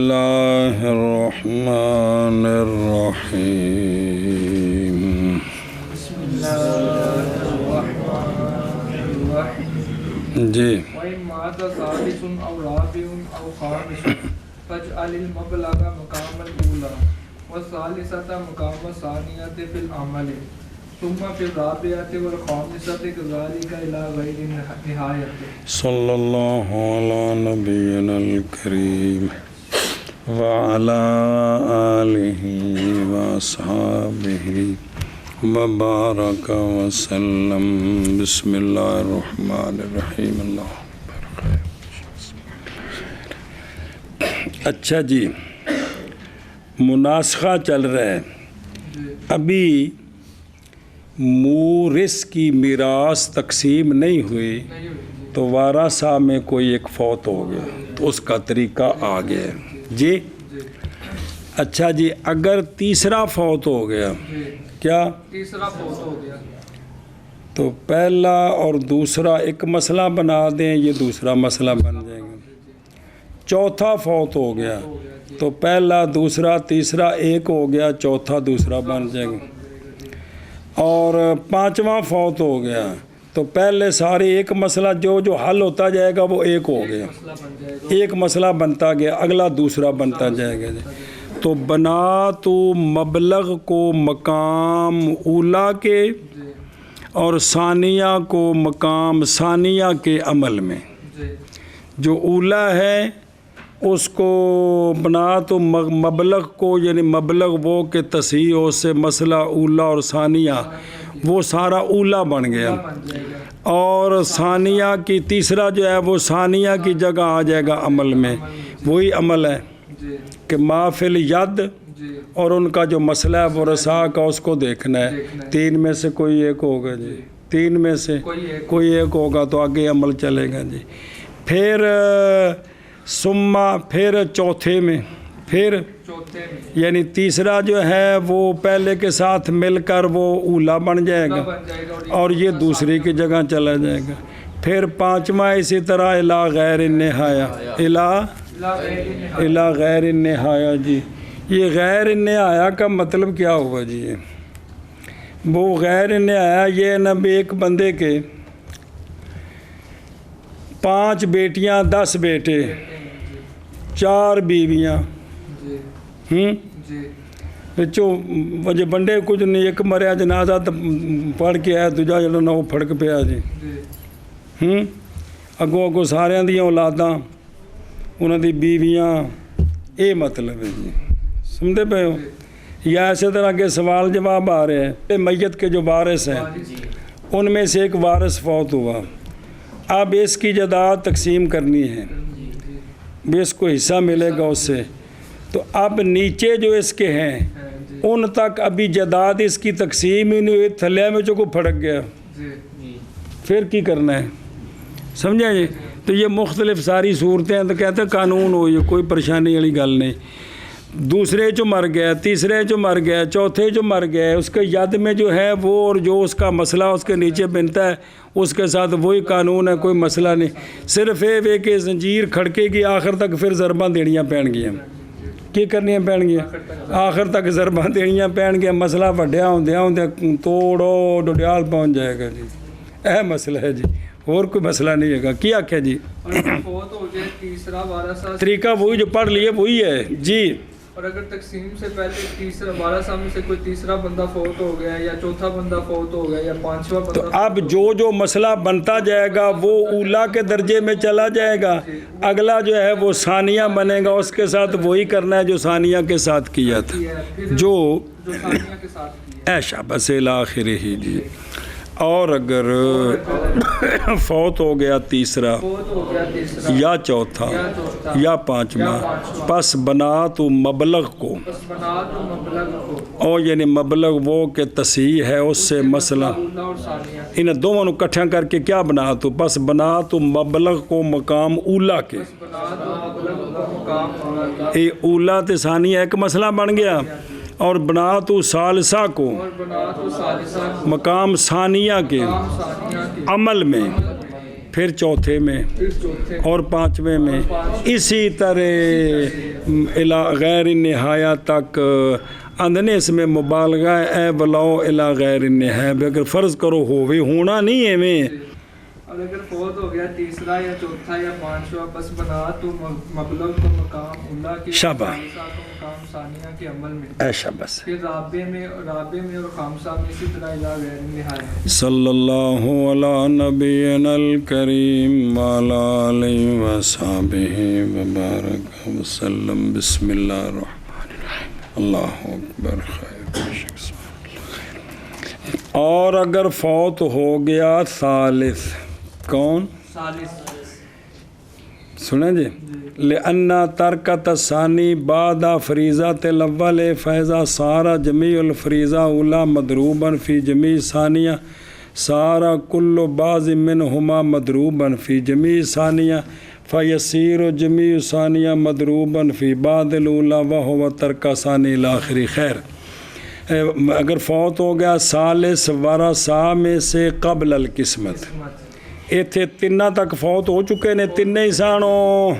اللہ الرحمن الرحیم بسم اللہ الرحمن الرحیم جی وَإِن مَاتَ ثَالِثٌ أَوْ رَابِعٌ أَوْ خَامِسٌ فَاجْعَلِ الْمَبْلَغَ مَقَامَ الْأُولَى وَالثَّالِثَةَ مَقَامَ الثَّانِيَةِ فِي الْعَمَلِ ثُمَّ فِي الرَّابِعَةِ وَالْخَامِسَةِ كَذَلِكَ إِلَى غَيْرِ نِهَایَةٍ صلی اللہ علی نبینا الکریم وعلی آلہ واصحابہ وبارک وسلم بسم اللہ الرحمن الرحیم اللہ اچھا جی مناسخہ چل رہا ہے ابھی مورث کی میراث تقسیم نہیں ہوئی تو وارثہ میں کوئی ایک فوت ہو گیا تو اس کا طریقہ آ گیا جی اچھا جی اگر تیسرا فوت ہو گیا کیا تیسرا فوت ہو گیا تو پہلا اور دوسرا ایک مسئلہ بنا دیں یہ دوسرا مسئلہ بن جائے گا چوتھا فوت ہو گیا تو پہلا دوسرا تیسرا ایک ہو گیا چوتھا دوسرا بن جائے گا اور پانچواں فوت ہو گیا تو پہلے سارے ایک مسئلہ جو حل ہوتا جائے گا وہ ایک ہو گیا ایک مسئلہ بنتا گیا اگلا دوسرا بنتا جائے گا تو بنا تو مبلغ کو مقام اولا کے اور ثانیہ کو مقام ثانیہ کے عمل میں جو اولا ہے اس کو بنا تو مبلغ کو یعنی مبلغ وہ کہ تصحیح ہو سے مسئلہ اولا اور ثانیہ وہ سارا اولا بن گیا اور ثانیہ کی تیسرا جو ہے وہ ثانیہ کی جگہ آ جائے گا عمل میں وہی عمل ہے کہ مافل ید اور ان کا جو مسئلہ ہے وہ رسا کا اس کو دیکھنا ہے تین میں سے کوئی ایک ہوگا جی تین میں سے کوئی ایک ہوگا تو آگے عمل چلے گا جی پھر سما پھر چوتھے میں پھر یعنی تیسرا جو ہے وہ پہلے کے ساتھ مل کر وہ اولا بن جائے گا اور یہ دوسری کی جگہ چلا جائے گا پھر پانچواں اسی طرح الا غیر النہایہ الا غیر النہایہ جی یہ غیر النہایہ کا مطلب کیا ہوا جی وہ غیر النہایہ یہ نہ بھی ایک بندے کے 5 بیٹیاں 10 بیٹے 4 بیویاں وجہ بندے کچھ نہیں ایک مریا جنازہ پڑھ کے آیا دوجا جڑا نہ وہ پھڑک پیا جی اگوں سارے دیا اولاداں انہوں دی بیویاں یہ مطلب ہے جی سمجھتے پہ ہو یا ایسے طرح کے سوال جواب آ رہے ہیں میت کے جو وارث ہیں ان میں سے ایک وارث فوت ہوا اب اس کی جائیداد تقسیم کرنی ہے بھی اس کو حصہ ملے گا اس سے تو اب نیچے جو اس کے ہیں ان تک ابھی جائیداد اس کی تقسیم ہی نہیں ہوئی تھلے میں جو کو پھڑک گیا پھر کی کرنا ہے سمجھیں جی تو یہ مختلف ساری صورتیں ہیں تو کہتے ہیں قانون ہو یہ کوئی پریشانی والی گل نہیں دوسرے جو مر گیا تیسرے جو مر گیا چوتھے جو مر گیا اس کے ید میں جو ہے وہ اور جو اس کا مسئلہ اس کے نیچے بنتا ہے اس کے ساتھ وہی قانون ہے کوئی مسئلہ نہیں صرف یہ کہ زنجیر کھڑکے گی آخر تک پھر ضرباں دینیاں پین گیا کی کرنیاں پین گیا آخر تک ضرباں دینیاں پین گیا مسئلہ وڈیا ہوندیا توڑو ڈڈیال پہنچ جائے گا جی اہ مسئلہ ہے جی اور کوئی مسئلہ نہیں ہے گا کیا آخیا جی طریقہ وہی جو پڑھ لیے وہی ہے جی اور اگر تقسیم سے پہلے تیسرا وارثہ میں سے کوئی تیسرا بندہ فوت ہو گیا یا چوتھا بندہ فوت ہو گیا یا پانچواں بندہ تو اب جو مسئلہ بنتا جائے گا وہ اولا کے درجے میں چلا جائے گا اگلا جو ہے وہ ثانیہ بنے گا اس کے ساتھ وہی کرنا ہے جو ثانیہ کے ساتھ کیا تھا جو ثانیہ کے ساتھ کیا ایشا بس الاخر ہی جی اور اگر فوت ہو گیا تیسرا یا چوتھا یا پانچواں پس بنا تو مبلغ کو اور یعنی مبلغ وہ کہ تصحیح ہے اس سے مسئلہ ان دونوں کو اکٹھا کر کے کیا بنا تو پس بنا تو مبلغ کو مقام اولا کے اولا تے ثانیہ ایک مسئلہ بن گیا اور بنات ثالثہ کو مقام ثانیہ کے عمل میں پھر چوتھے میں پھر چوتھے اور پانچویں میں، اسی طرح الی غیر نہایہ تک اندنے اس میں مبالغہ اے ولاؤ الی غیر نہایہ، اگر فرض کرو ہووے ہونا نہیں ہے میں، اور اگر فوت ہو گیا تیسرا یا چوتھا یا پانچواں بس بنا تو مبلغ کو مقام اولا کے، شاباش، ثالثہ کو مقام ثانیہ کے عمل میں، ایشا بس. پھر رابع میں اور خامسہ میں اسی طرح الی غیر نہایہ. صلی اللہ علی نبینا الکریم وعلی آلہ وصحبہ وبارک وسلم. بسم اللہ الرحمن الرحیم. اللہ اکبر. خیر. اور اگر فوت ہو گیا ثالث، کون؟ ثالث. سنیں جی، لأن ترکت الثانی بعد فریضۃ الاول فاذا صار جمیع الفریضہ اولا مضروبا فی جمیع ثانیہ صار کل بعض منہما مضروبا فی جمیع ثانیہ فیصیر جمیع ثانیہ مضروبا فی بعض الاولی وہو ترک ثانی الاخری. خیر، اگر فوت ہو گیا ثالث ورثہ میں سے قبل القسمت، ایتھے تینہ تک فوت ہو چکے نے، تینے ہی سانوں،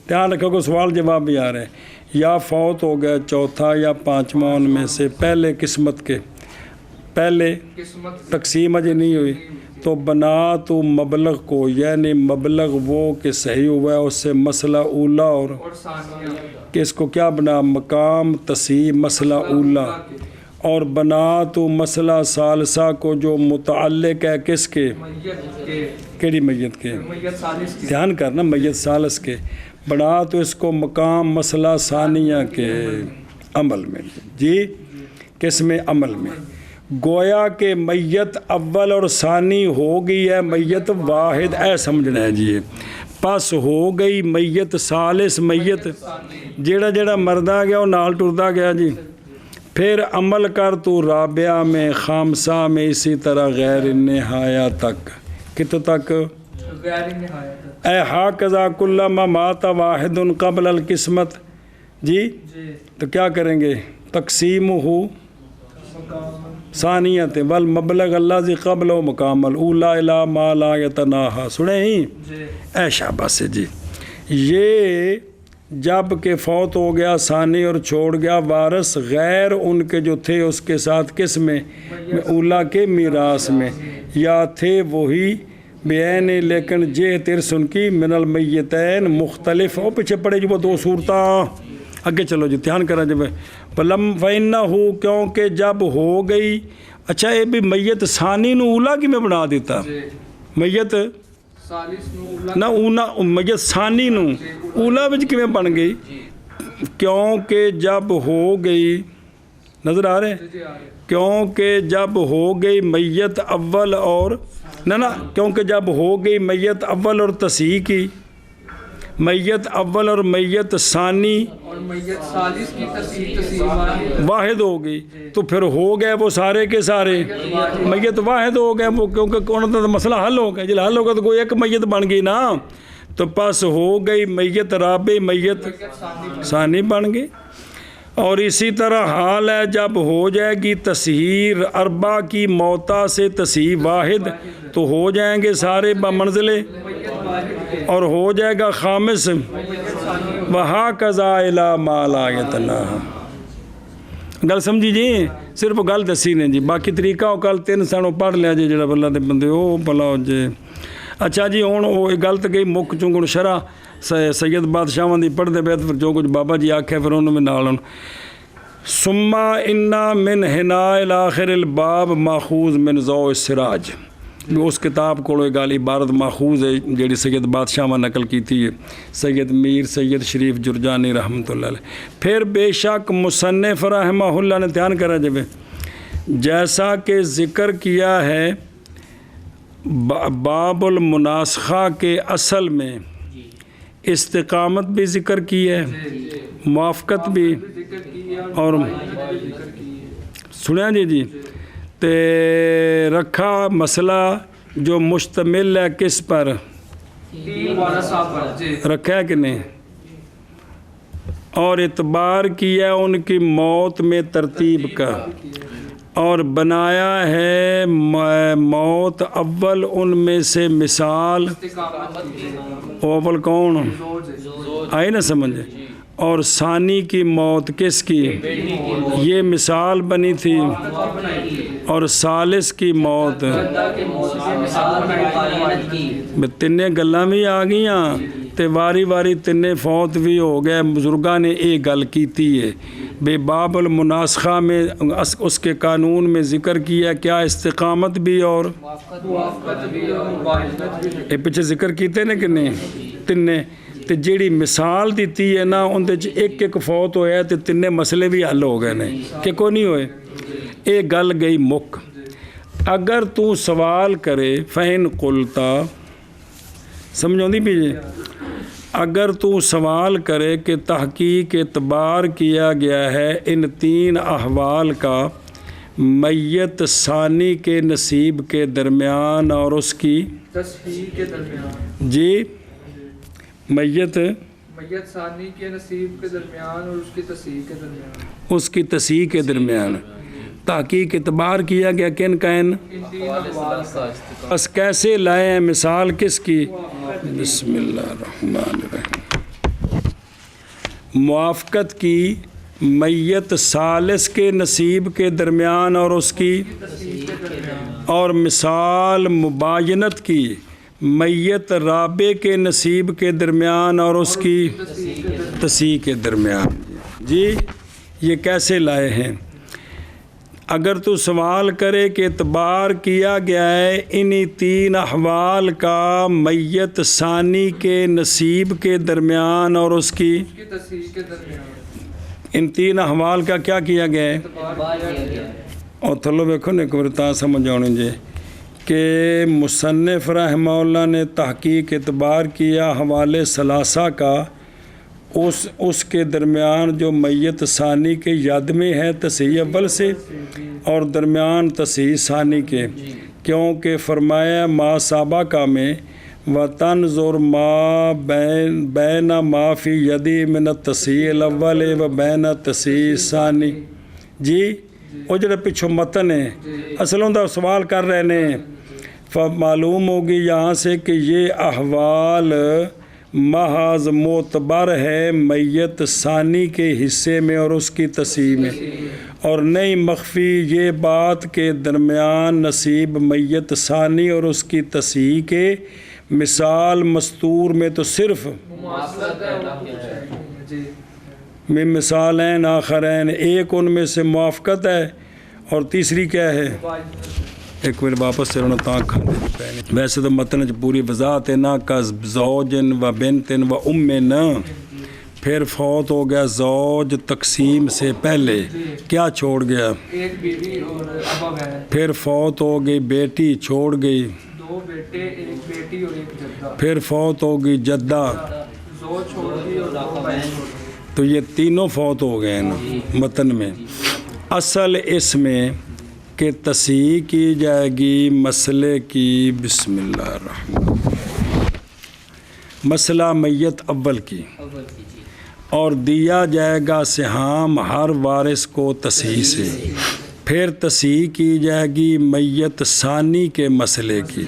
دھیان رکھو کہ سوال جواب بھی آ رہے ہیں، یا فوت ہو گیا چوتھا یا پانچواں ان میں سے پہلے قسمت کے، پہلے تقسیم اجے نہیں ہوئی، تو بنا تو مبلغ کو، یعنی مبلغ وہ کہ صحیح ہوا ہے اس سے مسئلہ اولا اور کہ اس کو کیا بنا، مقام تصحیح مسئلہ اولا، اور بنا تو مسئلہ ثالثہ کو جو متعلق ہے کس کے، کیڑی میت کے، دھیان کرنا، میت ثالث کے، بنا تو اس کو مقام مسئلہ ثانیہ کے عمل میں. جی کس میں؟ عمل میں. گویا کہ میت اول اور ثانی ہو گئی ہے میت واحد، اے سمجھنا ہے جی، پس ہو گئی میت ثالث، میت جیڑا جیڑا مردہ گیا وہ نال ٹردا گیا جی. پھر عمل کر تو رابعہ میں، خامسہ میں، اسی طرح غیر نہایہ تک. کتوں تک؟ غیر نہایہ تک. اے ہاکذا کلما مات واحد قبل القسمت. جی تو کیا کریں گے؟ تقسیمہ ثانیت والمبلغ الذی قبلہ مقام الاولی الی ما لا یتناہی. سنیں ہی؟ اے شاباش سے جی. یہ جب کہ فوت ہو گیا ثانی اور چھوڑ گیا وارث غیر ان کے جو تھے اس کے ساتھ کس میں؟ اولا کے میراث میں، یا تھے وہی بعین لیکن جہ ترس ان کی من المیتین مختلف. اور پیچھے پڑے جو وہ دو صورتاں، آگے چلو جی دھیان کرا جب پلم فَإِنَّهُ کیونکہ جب ہو گئی. اچھا یہ بھی میت ثانی نو اولا کی میں بنا دیتا، میت نہ اونا میت ثانی نو اولا وچ کیویں بن گئی؟ کیونکہ جب ہو گئی، نظر آ رہے ہیں، کیونکہ جب ہو گئی میت اول اور نہ کیونکہ جب ہو گئی میت اول اور تصحیح کی، میت اول اور میت ثانی اور میت ثالث کی تصحیح واحد ہو گئی، تو پھر ہو گئے وہ سارے کے سارے میت واحد ہو گئے وہ، کیونکہ انہوں کا مسئلہ حل ہو گیا. جب حل ہوگا تو کوئی ایک میت بن گئی نا، تو پس ہو گئی میت رابع میت ثانی بن گئی. اور اسی طرح حال ہے جب ہو جائے گی تصحیح اربع کی موتا سے تصحیح واحد، تو ہو جائیں گے سارے بمنزلے، اور ہو جائے گا خامس وہاکذا الی ما لا یتناہی. گل سمجھی جی؟ صرف گل دسی نے جی، باقی طریقہ وہ کل 3 سنوں پڑھ لیا جی جڑا بلہ دے بندے وہ بلا ہو جی. اچھا جی ہوں وہ گل تو گئی مک چونگن شرح سید بادشاہاں دی پڑھ دے بیت، پھر جو کچھ بابا جی آکھے پھر انہوں میں نال ثم انا من ہنا الاخر الباب ماخوذ من ضوء السراج. اس کتاب کو گال عبارت ماخوذ ہے جیڑی سید بادشاہ نقل کی تھی سید میر سید شریف جرجانی رحمۃ اللہ علیہ. پھر بے شک مصنف رحمہ اللہ نے دھیان کرا جب جیسا کہ ذکر کیا ہے باب المناسخہ کے اصل میں استقامت بھی ذکر کی ہے، موافقت بھی، اور سنیا جی تے رکھا مسئلہ جو مشتمل ہے کس پر؟ رکھا ہے کہ نہیں؟ اور اعتبار کیا ان کی موت میں ترتیب کا، اور بنایا ہے موت اول ان میں سے مثال، اول کون آئی نا سمجھ، اور ثانی کی موت کس کی، یہ مثال بنی تھی، اور ثالث کی موت، تینے گلاں بھی آ گئیاں تے واری واری تینے فوت بھی ہو گئے۔ بزرگاں نے ایک گل کیتی ہے بے باب المناسخہ میں اس کے قانون میں ذکر کیا کیا، استقامت بھی اور اے پیچھے ذکر کیتے نے کہ نہیں تینے، تے جیڑی مثال دیتی ہے نا ان دے ایک ایک فوت ہویا تے تینے مسئلے بھی حل ہو گئے نے کہ کوئی نہیں ہوئے۔ ایک گل گئی مک، اگر تو سوال کرے فین قلتا، سمجھو دی بھی، اگر تو سوال کرے کہ تحقیق اعتبار کیا گیا ہے ان تین احوال کا میت ثانی کے نصیب کے درمیان اور اس کی تصحیح کے درمیان، جی میت ثانی کے نصیب کے درمیان اور اس کی تصحیح کے درمیان، اس کی تصحیح کے درمیان تحقیق اعتبار کیا گیا کن کا ان ان تین احوال کا بس کیسے لائے ہیں مثال کس کی، بسم اللہ الرحمن الرحیم، موافقت کی میت ثالث کے نصیب کے درمیان اور اس کی، اور مثال مباینت کی میت رابع کے نصیب کے درمیان اور اس کی تصحیح کے درمیان۔ جی یہ کیسے لائے ہیں؟ اگر تو سوال کرے کہ اعتبار کیا گیا ہے انہی تین احوال کا میت ثانی کے نصیب کے درمیان اور اس کی تصحیح کے درمیان، ان تین احوال کا کیا کیا گیا ہے، اور تھلو ویکھو نے ایک بار تا سمجھ آنی جی کہ مصنف رحمہ اللہ نے تحقیق اعتبار کیا حوالے ثلاثہ کا اس کے درمیان جو میت ثانی کے یاد میں ہے تصحیح اول سے، اور درمیان تصحیح ثانی کے، کیونکہ فرمایا ما سابقہ میں وَتَنْظُرْ مَا بَيْنَ مَا فِي يَدِي مِنَ التصحیح الاول و بین تصحیح ثانی۔ جی وہ جڑا پچھو متن ہے اصل ہوں سوال کر رہے ہیں، معلوم ہوگی یہاں سے کہ یہ احوال محض معتبر ہے میت ثانی کے حصے میں اور اس کی تصحیح میں، اور نہیں مخفی یہ بات کے درمیان نصیب میت ثانی اور اس کی تصحیح کے مثال مستور میں تو صرف میں مثالین آخرین، ایک ان میں سے موافقت ہے اور تیسری کیا ہے، ایک منٹ واپس سے انہوں تاں کھانے پہنے، ویسے تو متن پوری وضاحت ہے نا کا زوجن و بنتن و امن، پھر فوت ہو گیا زوج تقسیم سے پہلے کیا چھوڑ گیا، ایک بیوی اور ابا ہے، پھر فوت ہو گئی بیٹی چھوڑ گئی، دو بیٹے ایک بیٹی اور ایک جدہ، پھر فوت ہو گئی جدہ، زوج چھوڑ گئی اور دو بہن چھوڑ گئی، تو یہ تینوں فوت ہو گئے نا متن میں۔ اصل اس میں کہ تصحیح کی جائے گی مسئلے کی، بسم اللہ الرحمن، مسئلہ میت اول کی، اور دیا جائے گا سہام ہر وارث کو تصحیح سے، پھر تصحیح کی جائے گی میت ثانی کے مسئلے کی،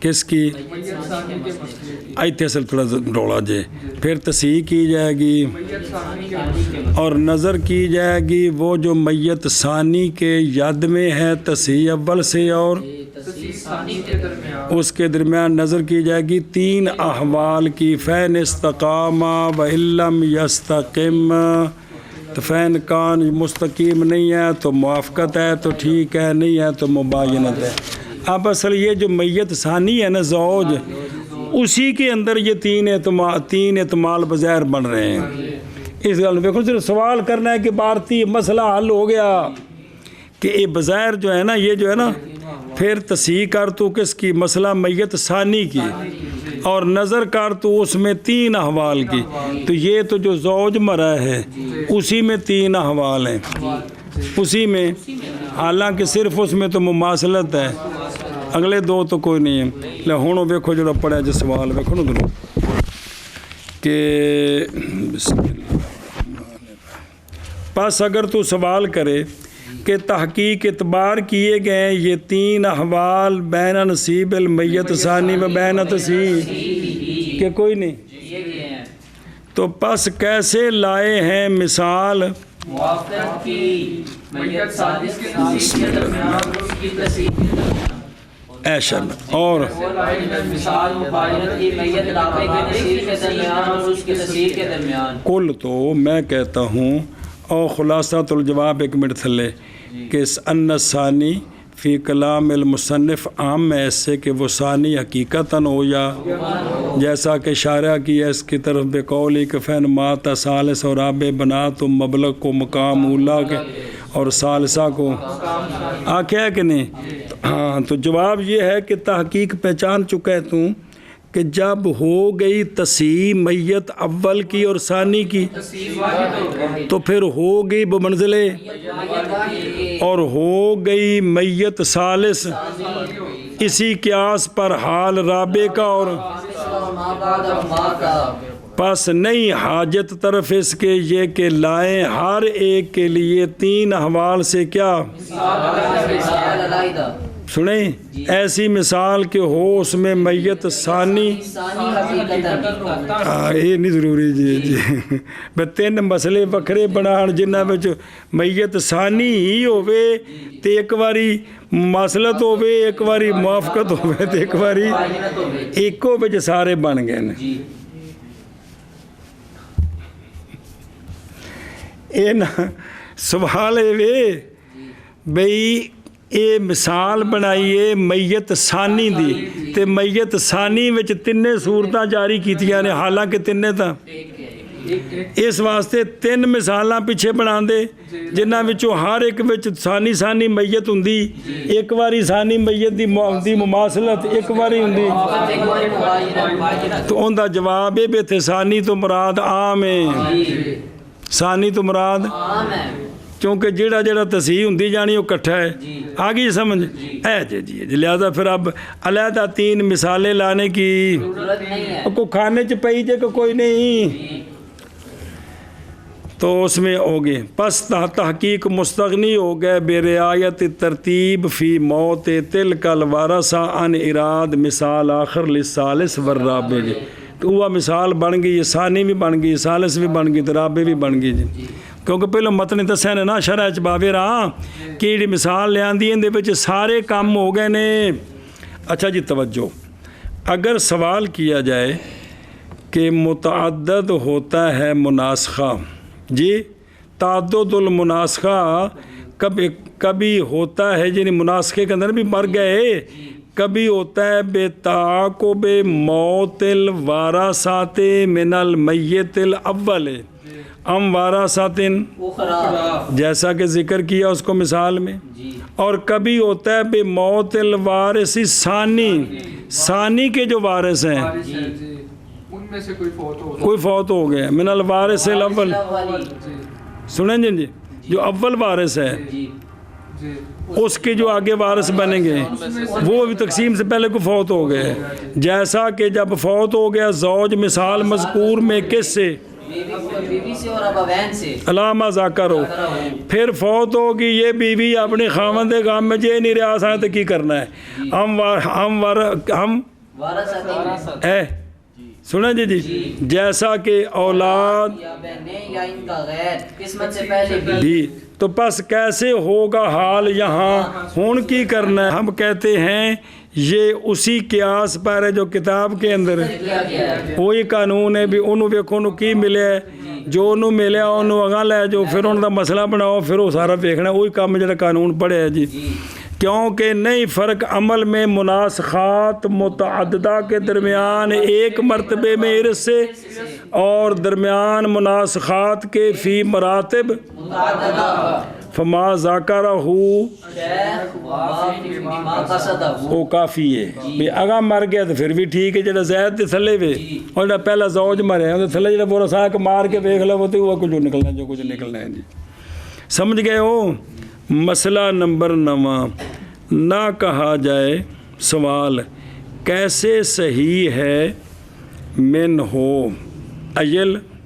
کس کی، میت ثانی کے مسئلے کی، ایتھے اصل تھوڑا روڑا جے، پھر تصحیح کی جائے گی میت ثانی کے مسئلے کی، اور نظر کی جائے گی وہ جو میت ثانی کے ید میں ہے تصحیح اول سے اور تصحیح ثانی کے درمیان، اس کے درمیان نظر کی جائے گی تین احوال کی، فین استقام و علم یستقم، تو فین کان مستقیم نہیں ہے تو موافقت ہے تو ٹھیک ہے، نہیں ہے تو مباینت ہے۔ اب اصل یہ جو میت ثانی ہے نا زوج، اسی کے اندر یہ تین احتمال بظاہر بن رہے ہیں۔ اس گل میں صرف سوال کرنا ہے کہ بھارتی مسئلہ حل ہو گیا کہ یہ بظاہر جو ہے نا، یہ جو ہے نا پھر تصحیح کر تو کس کی، مسئلہ میت ثانی کی، اور نظر کر تو اس میں تین احوال کی، تو یہ تو جو زوج مرا ہے اسی میں تین احوال ہیں، اسی میں، حالانکہ صرف اس میں تو مماثلت ہے، اگلے دو تو کوئی نہیں ہے۔ لے ہونوں ویکھو جو پڑھا جو سوال ویکھو نا دنوں کہ بسم اللہ، پس اگر تو سوال کرے کہ تحقیق اعتبار کیے گئے یہ تین احوال بین نصیب المیت ثانی و بین تصحیح کہ کوئی نہیں، تو پس کیسے لائے ہیں مثال موافقت کی میت سادس کے نصیب کے درمیان اس کی تصحیح کے درمیان ایشن اور مثال مباینت کی میت علاقے کے نصیب کے درمیان اور اس کی تصحیح کے درمیان کل تو میں کہتا ہوں اور خلاصۃ الجواب ایک منٹ تھلے کہ ان ثانی فی کلام المصنف عام میں ایسے کہ وہ ثانی حقیقتاً ہو یا جیسا کہ اشارہ کیا اس کی طرف بقولی کہ فین مات ثالث اور رابع بنا تو مبلغ کو مقام اولا کے اور ثالثہ کو آکھیا ہے کہ نہیں؟ ہاں، تو جواب یہ ہے کہ تحقیق پہچان چکا ہے تو کہ جب ہو گئی تصحیح میت اول کی اور ثانی کی تو پھر ہو گئی بمنزلے اور ہو گئی میت ثالث اسی قیاس پر حال رابع کا اور پس نہیں حاجت طرف اس کے یہ کہ لائیں ہر ایک کے لیے تین احوال سے کیا سنیں ایسی مثال کہ ہو اس میں میت ثانی یہ نہیں ضروری جی بے تین مسئلے وکھرے بنان جنہاں وچ میت ثانی ہی ہوئے تے ایک واری مماثلت ہوئے ایک واری موافقت ہوئے تے ایک واری ایکو وچ سارے بن گئے ہیں اے نا سوال ہے وے بھئی اے مثال بنائیے میت ثانی دی تے میت ثانی وچ تینے صورتاں جاری کیتیاں نے حالانکہ تینے تاں اس واسطے تین مثالاں پیچھے بنا دے جنہاں وچوں ہر ایک وچ ثانی میت ہوندی ایک واری ثانی میت دی مماثلت ایک واری ہوندی تو ان دا جواب ہے بے ثانی تو مراد عام ہے ثانی تو مراد کیونکہ جڑا تصحیح ہوندی جانی وہ کٹھا ہے آگے سمجھ جی لہذا پھر اب علیحدہ تین مثالیں لانے کی کوئی کھانے چ پئی جے کہ کوئی نہیں تو اس میں ہو گئے پس تحقیق مستغنی ہو گئے بے رعایت ترتیب فی موت تلک الوارثہ عن اراد مثال آخر للثالث والرابع جی تو وہ مثال بن گئی یہ ثانی بھی بن گئی ثالث بھی بن گئی تو رابع بھی بن گئی جی کیونکہ پہلو متن دسیا نے نا شرح چ باوے راہ کہ جی مثال لے آندی اندے وچ سارے کام ہو گئے نے اچھا جی توجہ اگر سوال کیا جائے کہ متعدد ہوتا ہے مناسخہ جی تعدد المناسخہ کبھی ہوتا ہے یعنی مناسخے کے اندر بھی مر گئے کبھی ہوتا ہے بے تعاقب موت الوارثات من المیت الاول ام وارثات جیسا کہ ذکر کیا اس کو مثال میں اور کبھی ہوتا ہے بے موت الوارث ثانی کے جو وارث ہیں ان میں سے کوئی فوت ہو گیا من الوارث الاول سنیں جی جو اول وارث ہے اس کے جو آگے وارث بنیں گے وہ بھی تقسیم سے پہلے کو فوت ہو گئے جیسا کہ جب فوت ہو گیا زوج مثال مذکور میں کس سے علامہ ذاکر ہو پھر فوت ہوگی یہ بیوی اپنے خاوند غم میں جے نہیں رہا سا تو کی کرنا ہے ہم سنیں جی جیسا کہ اولاد بھی تو پس کیسے ہوگا حال یہاں ہون کی کرنا ہے ہم کہتے ہیں یہ اسی قیاس پر ہے جو کتاب کے اندر وہی قانون ہے بھی انہوں ویکھو انہوں کی ملے جو انہوں ملے انہوں اگاں لے جو پھر انہوں دا مسئلہ بناؤ پھر وہ سارا دیکھنا وہی کام جڑا قانون پڑھے ہے جی کیونکہ نہیں فرق عمل میں مناسخات متعددہ کے درمیان ایک مرتبے میں ارث سے اور درمیان مناسخات کے فی مراتب فما ذاکرہ وہ کافی ہے بھی اگاں مر گیا تو پھر بھی ٹھیک ہے جڑا زید دے تھلے وے اور جڑا پہلا زوج مرے ہیں تھلے جڑا پورا ساک مار کے دیکھ لو تو وہ کچھ نکلنا جو کچھ نکلنا ہے جی سمجھ گئے ہو مسئلہ نمبر 9 نہ کہا جائے سوال کیسے صحیح ہے من ہو ایل